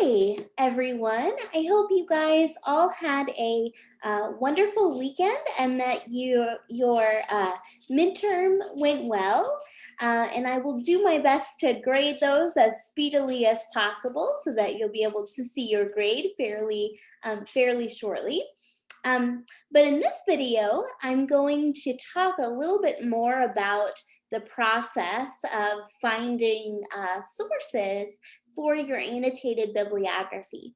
Hi, everyone. I hope you guys all had a wonderful weekend and that your midterm went well. And I will do my best to grade those as speedily as possible so that you'll be able to see your grade fairly shortly. But in this video, I'm going to talk a little bit more about the process of finding sources for your annotated bibliography.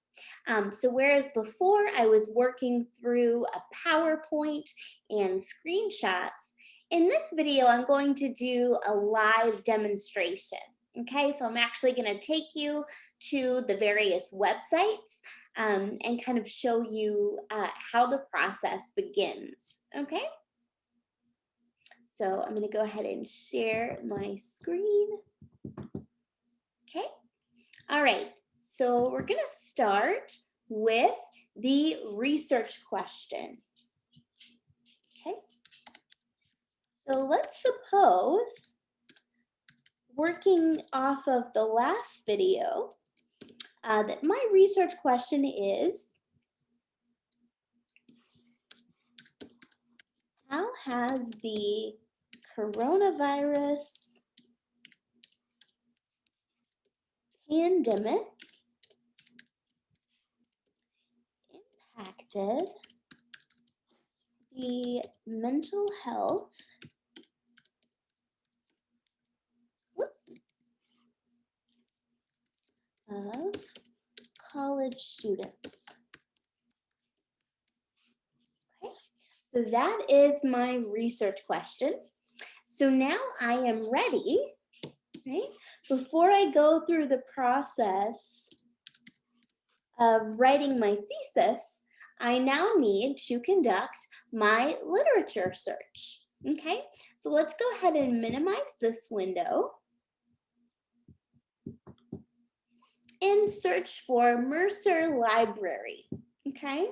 So whereas before I was working through a PowerPoint and screenshots, in this video I'm going to do a live demonstration. Okay, so I'm actually going to take you to the various websites and kind of show you how the process begins. Okay, so I'm going to go ahead and share my screen. Okay. All right, so we're going to start with the research question. Okay, so let's suppose, working off of the last video, that my research question is, how has the coronavirus pandemic impacted the mental health of college students? Okay, so that is my research question. So now I am ready, right? Before I go through the process of writing my thesis, I now need to conduct my literature search. Okay, so let's go ahead and minimize this window and search for Mercer Library. Okay.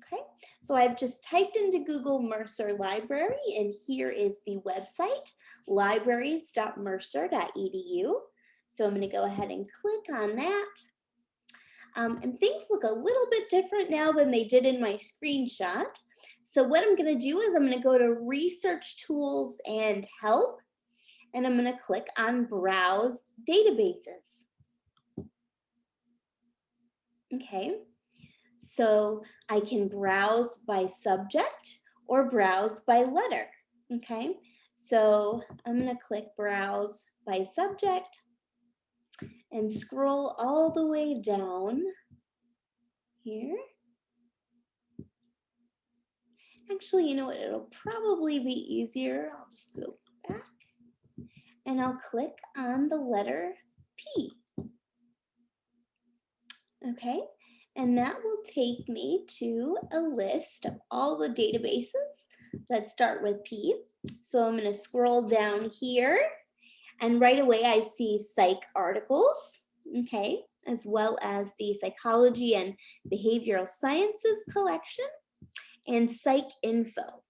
Okay, so I've just typed into Google Mercer Library, and here is the website, libraries.mercer.edu. So I'm going to go ahead and click on that. And things look a little bit different now than they did in my screenshot. So what I'm going to do is I'm going to go to Research Tools and Help, and I'm going to click on Browse Databases. Okay. So I can browse by subject or browse by letter, okay? So I'm gonna click browse by subject and scroll all the way down here. Actually, you know what, it'll probably be easier. I'll just go back and I'll click on the letter P. Okay, and that will take me to a list of all the databases that start with P. So I'm going to scroll down here, and right away I see psych articles, okay, as well as the psychology and behavioral sciences collection and psych info.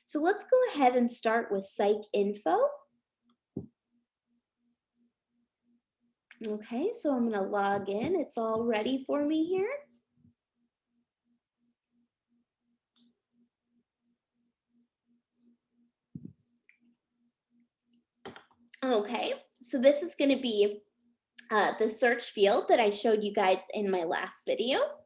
So let's go ahead and start with psych info. Okay, so I'm going to log in. It's all ready for me here. Okay, so this is going to be the search field that I showed you guys in my last video.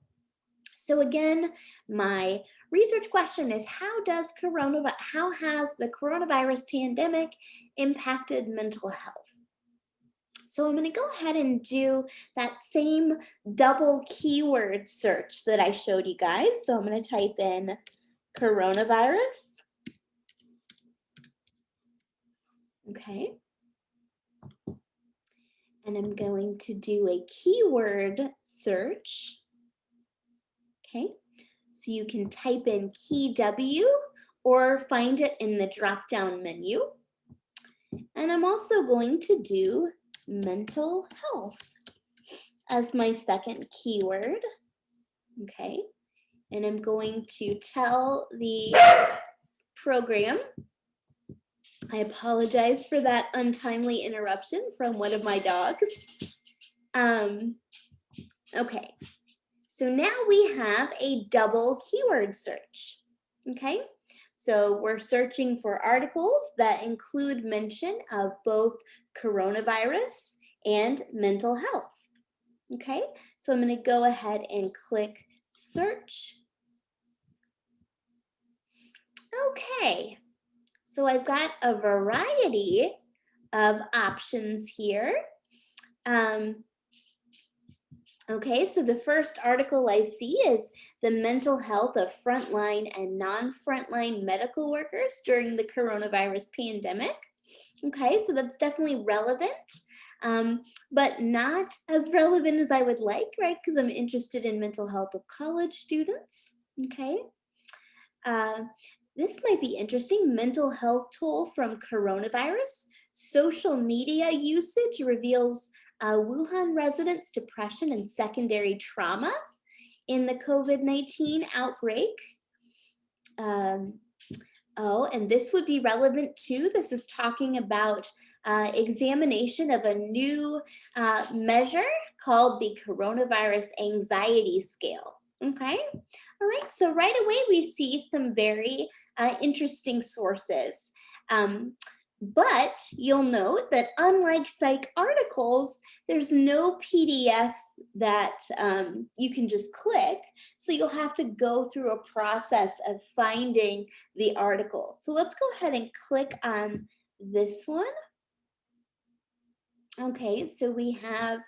So again, my research question is, how has the coronavirus pandemic impacted mental health? So I'm going to go ahead and do that same double keyword search that I showed you guys. So I'm going to type in coronavirus. Okay. And I'm going to do a keyword search. Okay, so you can type in key W or find it in the drop-down menu. And I'm also going to do mental health as my second keyword. Okay, and I'm going to tell the program, I apologize for that untimely interruption from one of my dogs. Okay, so now we have a double keyword search. Okay, so we're searching for articles that include mention of both coronavirus and mental health. Okay, so I'm going to go ahead and click search. Okay, so I've got a variety of options here. Okay, so the first article I see is the mental health of frontline and non-frontline medical workers during the coronavirus pandemic. Okay, so that's definitely relevant, but not as relevant as I would like, right? Because I'm interested in mental health of college students. Okay, uh, this might be interesting. Mental health toll from coronavirus. Social media usage reveals Wuhan residents' depression and secondary trauma in the COVID-19 outbreak. Oh, and this would be relevant too. This is talking about examination of a new measure called the Coronavirus Anxiety Scale. Okay, all right, so right away we see some very interesting sources. But you'll note that unlike psych articles, there's no PDF that you can just click. So you'll have to go through a process of finding the article. So let's go ahead and click on this one. Okay, so we have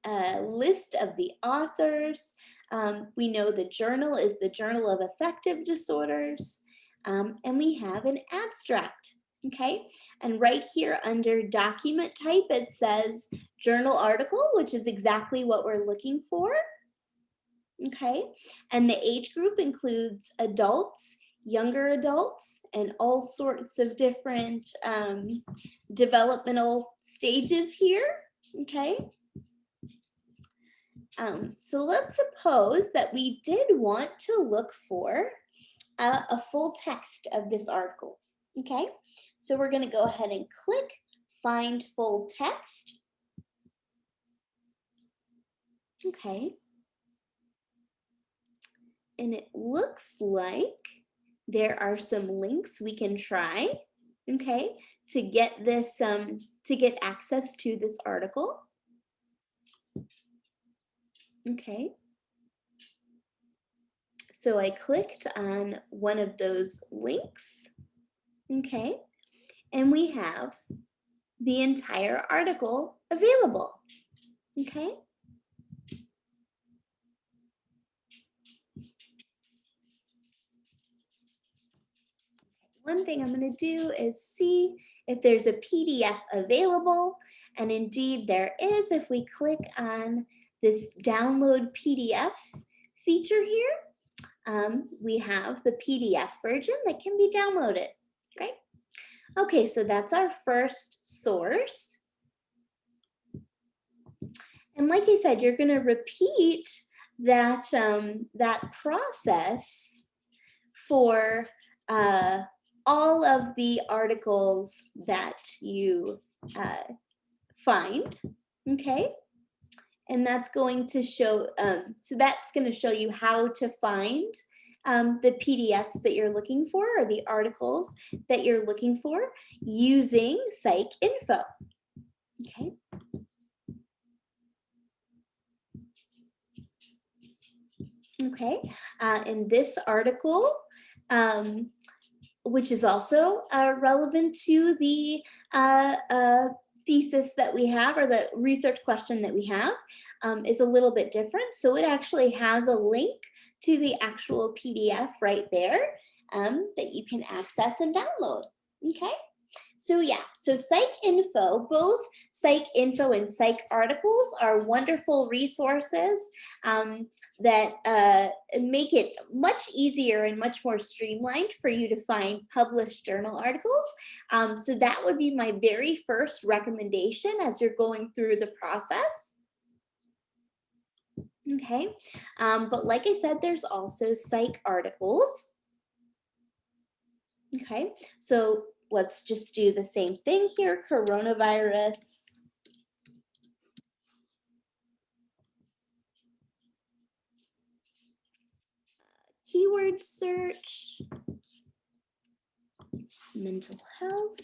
a list of the authors. We know the journal is the Journal of Affective Disorders, and we have an abstract. Okay, and right here under document type, it says journal article, which is exactly what we're looking for. Okay, and the age group includes adults, younger adults, and all sorts of different developmental stages here. Okay, so let's suppose that we did want to look for a full text of this article. Okay, so we're going to go ahead and click find full text. Okay, and it looks like there are some links we can try, okay, to get this to get access to this article. Okay, so I clicked on one of those links. Okay, and we have the entire article available. Okay, one thing I'm going to do is see if there's a PDF available, and indeed there is. If we click on this download PDF feature here, we have the PDF version that can be downloaded, right? Okay, so that's our first source. And like I said, you're going to repeat that, that process for all of the articles that you find, okay? And that's going to show, so that's going to show you how to find the PDFs that you're looking for, or the articles that you're looking for, using PsycInfo, okay? Okay, in this article, which is also relevant to the thesis that we have, or the research question that we have, is a little bit different. So it actually has a link to the actual PDF right there that you can access and download. Okay. So yeah, so PsycInfo, both PsycInfo and Psych articles are wonderful resources that make it much easier and much more streamlined for you to find published journal articles. So that would be my very first recommendation as you're going through the process. Okay, but like I said, there's also Psych articles. Okay, so let's just do the same thing here, coronavirus keyword search, mental health.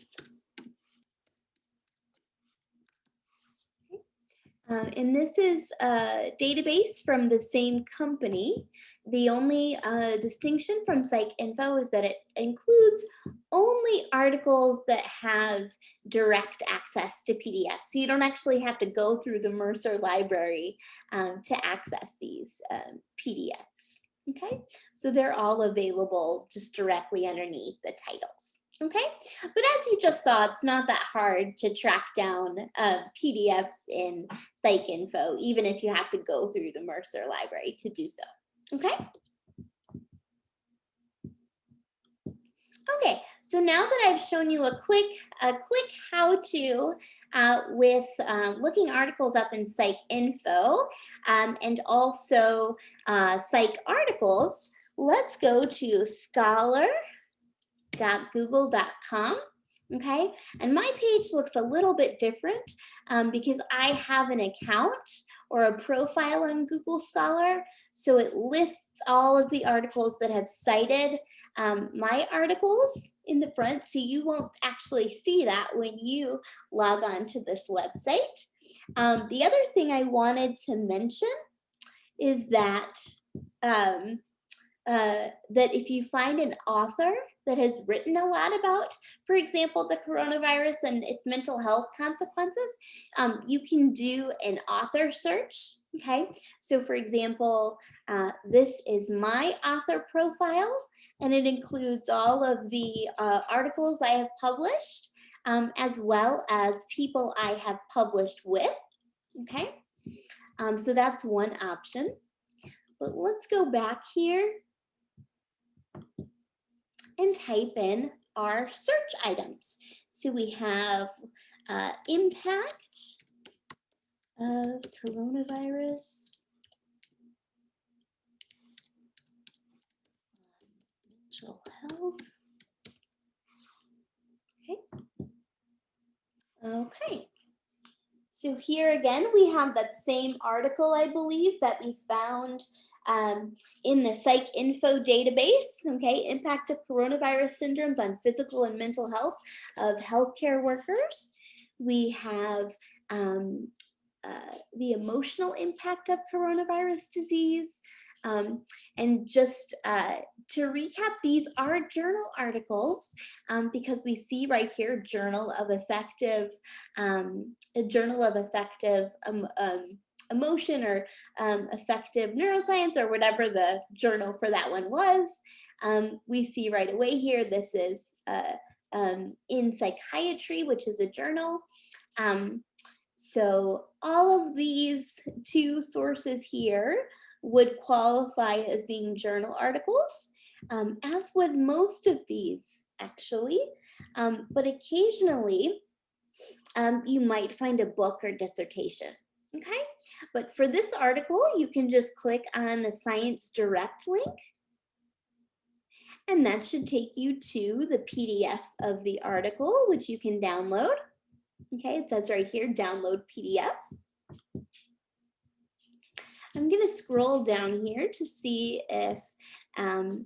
And this is a database from the same company. The only distinction from PsycInfo is that it includes only articles that have direct access to PDF. So you don't actually have to go through the Mercer library to access these PDFs. Okay, so they're all available just directly underneath the titles. Okay, but as you just saw, it's not that hard to track down PDFs in PsycInfo, even if you have to go through the Mercer library to do so. Okay. Okay, so now that I've shown you a quick how-to with looking articles up in PsycInfo and also Psych articles, let's go to scholar.google.com. Okay, and my page looks a little bit different because I have an account or a profile on Google Scholar. So it lists all of the articles that have cited my articles in the front. So you won't actually see that when you log on to this website. The other thing I wanted to mention is that that if you find an author that has written a lot about, for example, the coronavirus and its mental health consequences, you can do an author search, okay? So for example, this is my author profile, and it includes all of the articles I have published, as well as people I have published with, okay? So that's one option. But let's go back here and type in our search items. So we have impact of coronavirus, mental health. Okay. So here again, we have that same article, I believe, that we found in the PsycInfo database, okay, impact of coronavirus syndromes on physical and mental health of healthcare workers. We have the emotional impact of coronavirus disease. And just to recap, these are journal articles because we see right here, journal of effective, a journal of effective emotion or effective neuroscience or whatever the journal for that one was. We see right away here, this is in psychiatry, which is a journal. So all of these two sources here would qualify as being journal articles, as would most of these actually, but occasionally you might find a book or dissertation, okay? But for this article, you can just click on the Science Direct link, and that should take you to the PDF of the article, which you can download. Okay, it says right here, download PDF. I'm going to scroll down here to see if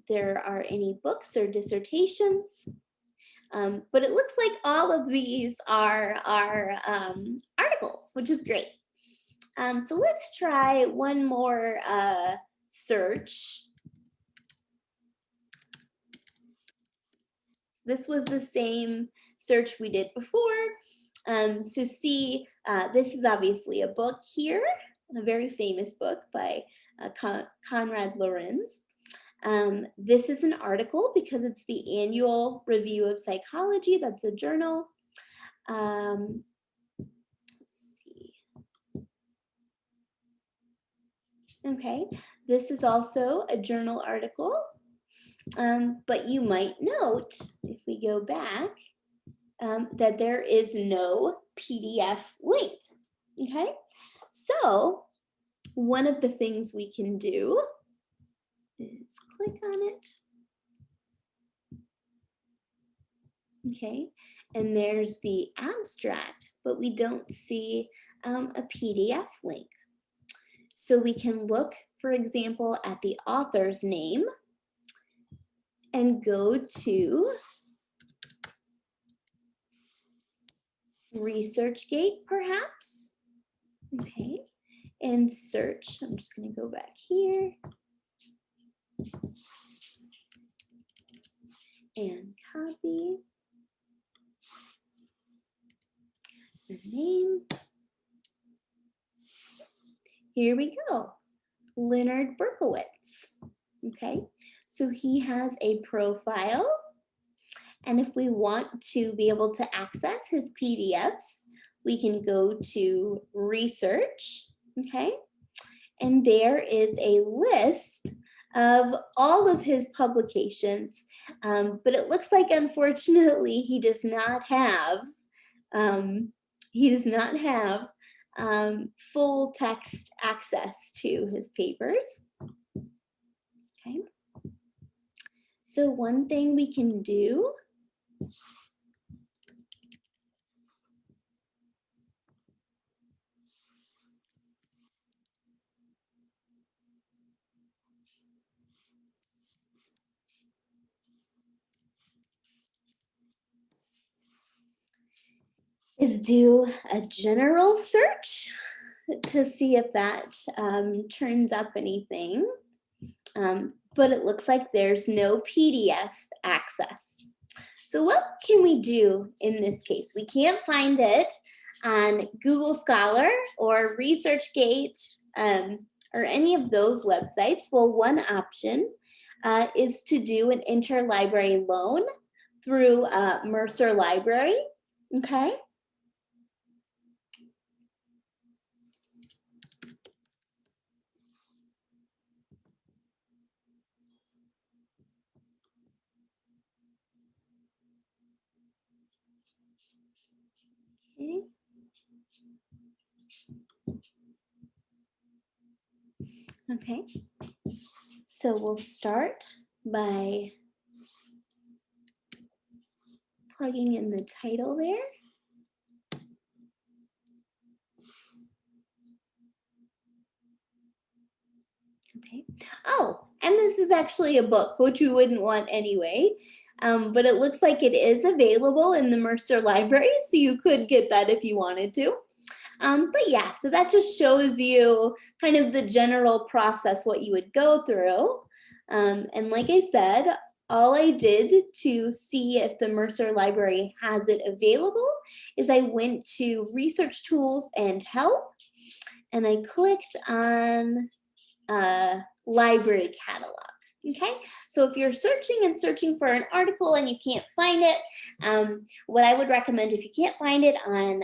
there are any books or dissertations. But it looks like all of these are articles, which is great. So let's try one more search. This was the same search we did before. So see, this is obviously a book here, a very famous book by Konrad Lorenz. This is an article because it's the annual review of psychology. That's a journal. Let's see. Okay, this is also a journal article, but you might note, if we go back, that there is no PDF link, okay? So one of the things we can do is click on it. Okay, and there's the abstract, but we don't see a PDF link. So we can look, for example, at the author's name, and go to ResearchGate perhaps, okay, and search. I'm just going to go back here and copy the name. Here we go, Leonard Berkowitz. Okay, so he has a profile, and if we want to be able to access his PDFs, we can go to research, okay, and there is a list of all of his publications, but it looks like unfortunately he does not have full text access to his papers. Okay. So one thing we can do is do a general search to see if that turns up anything. But it looks like there's no PDF access. So what can we do in this case? We can't find it on Google Scholar or ResearchGate or any of those websites. Well, one option is to do an interlibrary loan through Mercer Library, okay? Okay, so we'll start by plugging in the title there. Okay. Oh, and this is actually a book, which we wouldn't want anyway. But it looks like it is available in the Mercer Library, so you could get that if you wanted to. But yeah, so that just shows you kind of the general process, what you would go through. And like I said, all I did to see if the Mercer Library has it available is I went to Research Tools and Help, and I clicked on library catalog. Okay, so if you're searching for an article and you can't find it, what I would recommend if you can't find it on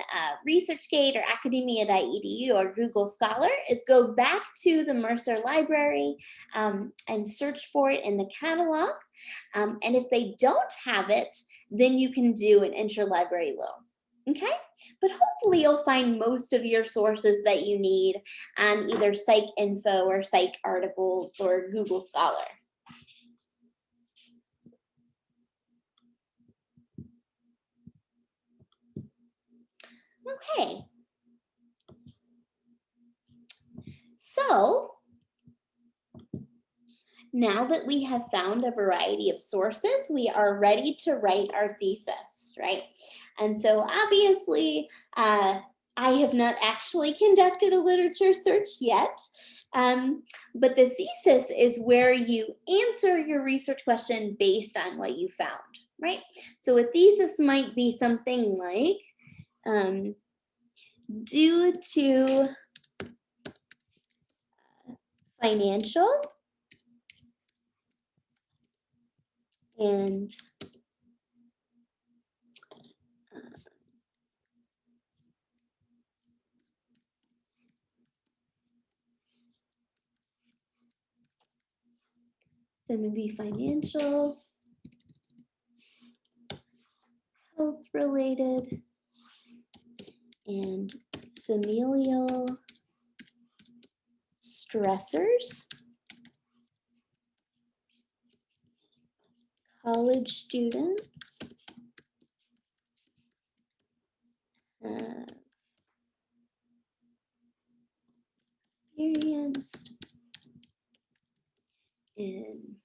ResearchGate or academia.edu or Google Scholar is go back to the Mercer Library and search for it in the catalog. And if they don't have it, then you can do an interlibrary loan. Okay, but hopefully you'll find most of your sources that you need on either PsycInfo or PsycArticles or Google Scholar. Okay, so now that we have found a variety of sources, we are ready to write our thesis, right? And so obviously, I have not actually conducted a literature search yet, but the thesis is where you answer your research question based on what you found, right? So a thesis might be something like, due to financial and so maybe financial, health related, and familial stressors, college students experienced in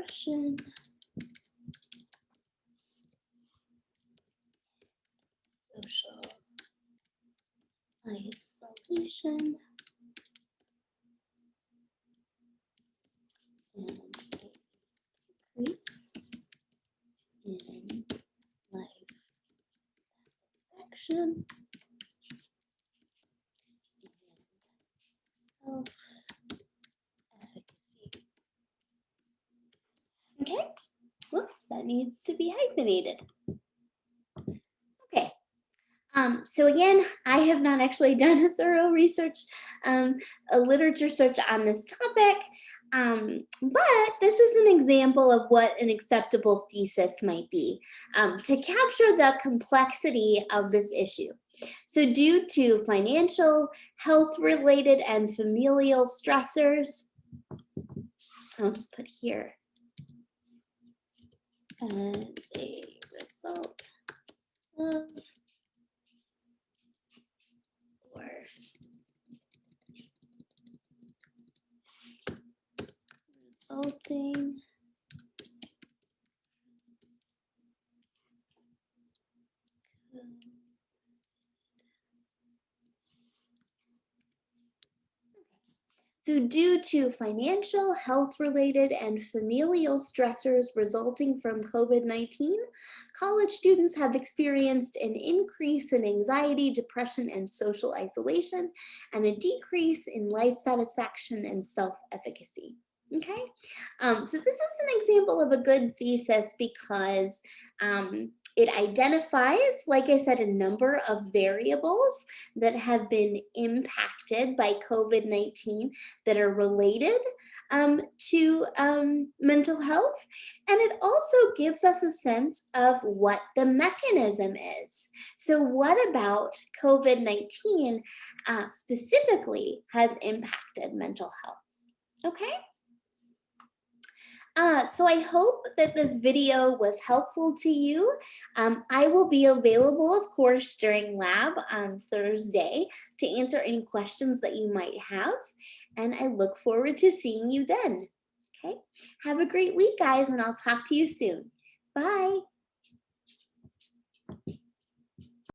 depression, social isolation, and a decrease in life satisfaction and self-efficacy. Okay, whoops, that needs to be hyphenated. Okay. So again, I have not actually done a thorough research, a literature search on this topic, but this is an example of what an acceptable thesis might be to capture the complexity of this issue. So due to financial, health-related, and familial stressors, I'll just put here, as a result of or resulting So due to financial, health-related, and familial stressors resulting from COVID-19, college students have experienced an increase in anxiety, depression, and social isolation, and a decrease in life satisfaction and self-efficacy. Okay, so this is an example of a good thesis because it identifies, like I said, a number of variables that have been impacted by COVID-19 that are related to mental health. And it also gives us a sense of what the mechanism is. So what about COVID-19 specifically has impacted mental health? Okay. So I hope that this video was helpful to you. I will be available, of course, during lab on Thursday to answer any questions that you might have. And I look forward to seeing you then. Okay, have a great week, guys, and I'll talk to you soon. Bye.